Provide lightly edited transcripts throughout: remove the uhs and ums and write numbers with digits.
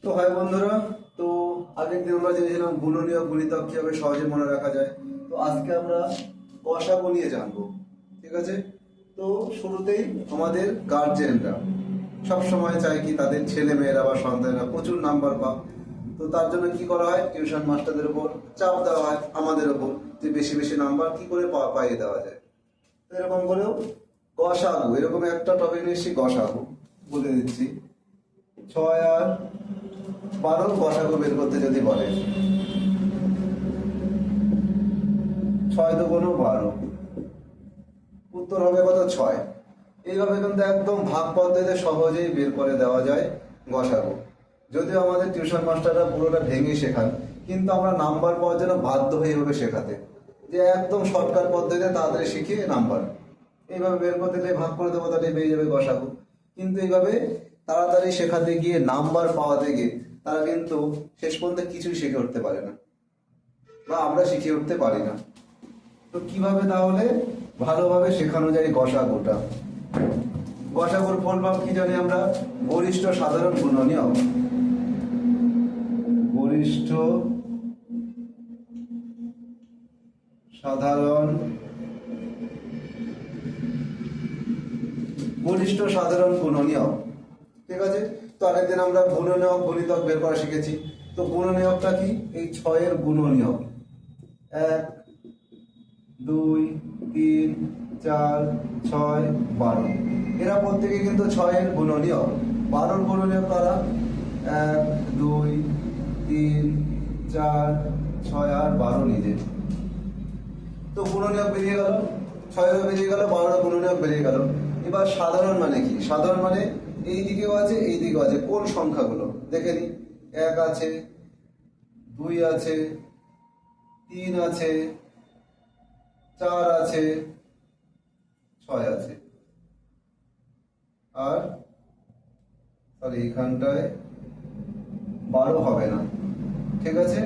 তো হয় বন্ধুরা, তো আগের দিন আমরা জেনেছিলাম গুণনীয়ক গুণিতক কিভাবে সহজে মনে রাখা যায়। তো আজকে আমরা গসাগু নিয়ে জানবো। ঠিক আছে, তো শুরুতেই আমাদের গার্জেনরা সব সময় চায় কি তাদের ছেলে মেয়েরা বা সন্তানেরা প্রচুর নাম্বার পাক। তো তার জন্য কি করা হয়, টিউশন মাস্টারদের উপর চাপ দেওয়া হয়, আমাদের উপর, যে বেশি বেশি নাম্বার কি করে পাইয়ে দেওয়া যায়। তো এরকম করেও গসাগু, এরকম একটা টপিক নিয়ে গসাগু বলে দিচ্ছি। 6 আর 12 গসাগু বের করতে যদি বলে, 6 দুগুণ 12, উত্তর হবে কত? 6। এইভাবে কিন্তু একদম ভাগ পদ্ধতিতে সহজেই বের করে দেওয়া যায় গসাগু। যদিও আমাদের টিউশন মাস্টাররা পুরোটা ভেঙে শেখান, কিন্তু আমরা নাম্বার পাওয়ার জন্য বাধ্য হয়ে এভাবে শেখাতে, যে একদম শর্টকাট পদ্ধতিতে তাড়াতাড়ি শিখিয়ে নাম্বার এইভাবে বের করতে গেলে ভাগ করে দেবো, তাহলে পেয়ে যাবে গসাগু। কিন্তু এইভাবে তাড়াতাড়ি শেখাতে গিয়ে নাম্বার পাওয়াতে গিয়ে তারা কিন্তু শেষ পর্যন্ত কিছুই শিখে উঠতে পারে না, বা আমরা শিখে উঠতে পারি না। তো কিভাবে তাহলে ভালোভাবে শেখানো যায় গসাগুটা? গসাগুর ফলভাব কি জানি আমরা? গরিষ্ঠ সাধারণ গুণনীয়ক। গরিষ্ঠ সাধারণ গুণনীয়ক। ঠিক আছে, তো আরেকদিন আমরা গুণনীয়ক গুণিতক বের করা শিখেছি। তো গুণনীয়কটা কি? এই 6 এর গুণনীয়ক। 1 2 3 4 6 12, এরা প্রত্যেকে কিন্তু 6 এর গুণনীয়ক। 12 গুণনীয়ক কারা? 1 2 3 4 6 আর 12 নিজে। তো গুণনীয়ক বেরিয়ে গেল, 6 বেরিয়ে গেল, 12 গুণনীয়ক বেরিয়ে গেল। এবার সাধারণ মানে কি? সাধারণ মানে এই দিকেও আছে এই দিকেও আছে। কোন সংখ্যাগুলো দেখে নি? 1 আছে, 2 আছে, 3 আছে, 4 আছে, 6 আছে, আর এখানটায় 12 হবে না। ঠিক আছে,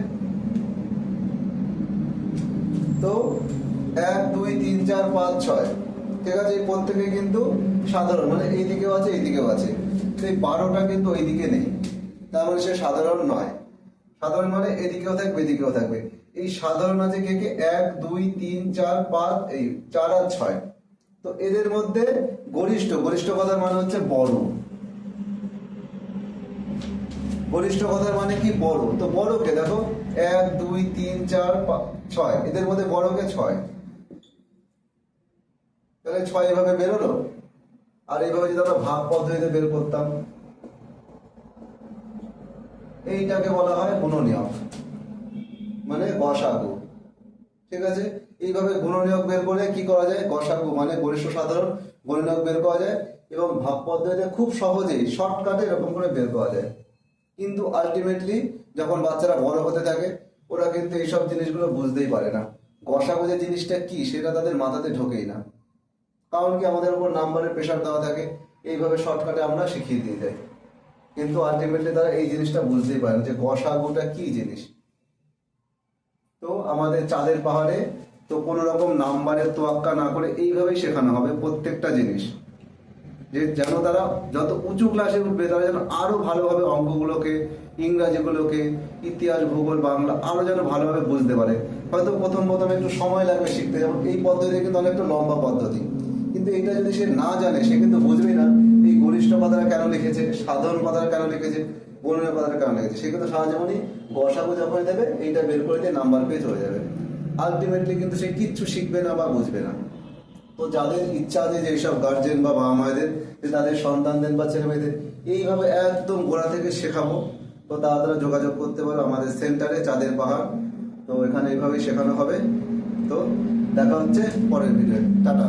তো 1 2 3 4 5 6, ঠিক আছে, এই প্রত্যেকে কিন্তু সাধারণ, মানে এই দিকেও আছে এই দিকেও আছে। তো এই 12টা কিন্তু ওই দিকে নেই, তার মানে সে সাধারণ নয়। সাধারণ মানে এদিকেও থাকবে এদিকেও থাকবে। এই সাধারণ আছে কে কে? 1 2 3 4 5, এই 4 আর 6। তো এদের মধ্যে গরিষ্ঠ, গরিষ্ঠ কথার মানে হচ্ছে বড়। গরিষ্ঠ কথার মানে কি? বড়। তো বড়কে দেখো, 1 2 3 4 5 6, এদের মধ্যে বড়কে 6, তাহলে 6 এভাবে বেরোলো। আর এইভাবে যদি আমরা ভাগ পদ্ধতিতে বের করতাম, এইটাকে বলা হয় গুণনীয়ক, মানে গসাগু। ঠিক আছে, এইভাবে গুণনীয়ক বের করে কি করা যায়? গসাগু মানে গরিষ্ঠ সাধারণ গুণনীয়ক বের করা যায়, এবং ভাগ পদ্ধতিতে খুব সহজেই শর্টকাটে এরকম করে বের করা যায়। কিন্তু আলটিমেটলি যখন বাচ্চারা বড় হতে থাকে, ওরা কিন্তু এইসব জিনিসগুলো বুঝতেই পারে না। গসাগু যে জিনিসটা কি সেটা তাদের মাথাতে ঢোকেই না, কারণ কি আমাদের উপর নাম্বারের প্রেশার দেওয়া থাকে, এইভাবে শর্টকাটে আমরা শিখিয়ে দিয়ে যাই। কিন্তু আলটিমেটলি তারা এই জিনিসটা বুঝতেই পারে না যে গসাগুটা কি জিনিস। তো আমাদের চাঁদের পাহাড়ে তো কোনো রকম নাম্বারের তোয়াক্কা না করে এইভাবেই শেখানো হবে প্রত্যেকটা জিনিস, যে যেন তারা যত উঁচু ক্লাসে উঠবে তারা যেন আরো ভালোভাবে অঙ্কগুলোকে, ইংরাজিগুলোকে, ইতিহাস, ভূগোল, বাংলা আরো যেন ভালোভাবে বুঝতে পারে। হয়তো প্রথম একটু সময় লাগবে শিখতে, যেমন এই পদ্ধতি কিন্তু অনেকটা লম্বা পদ্ধতি, কিন্তু এটা যদি সে না জানে সে কিন্তু বুঝবেই না এই গরিষ্ঠ কথাটা কেন লিখেছে, সাধারণ কথাটা কেন লিখেছে, গুণনীয়ক কথাটা কেন লিখেছে। সে কিন্তু সহজেমনি গসাগু যখন দেবে এইটা বের করে দিয়ে নাম্বার পেয়ে চলে যাবে। আলটিমেটলি কিন্তু সে কিচ্ছু শিখবে না বা বুঝবে না। তো যাদের ইচ্ছা আছে যে এইসব গার্জেন বা বাবা মায়েদের যে তাদের সন্তানদের বা ছেলে মেয়েদের এইভাবে একদম গোড়া থেকে শেখাবো, তো তারা যোগাযোগ করতে পারো আমাদের সেন্টারে, চাঁদের পাহাড়। তো এখানে এইভাবেই শেখানো হবে। তো দেখা হচ্ছে পরের ভিডিও। টাটা।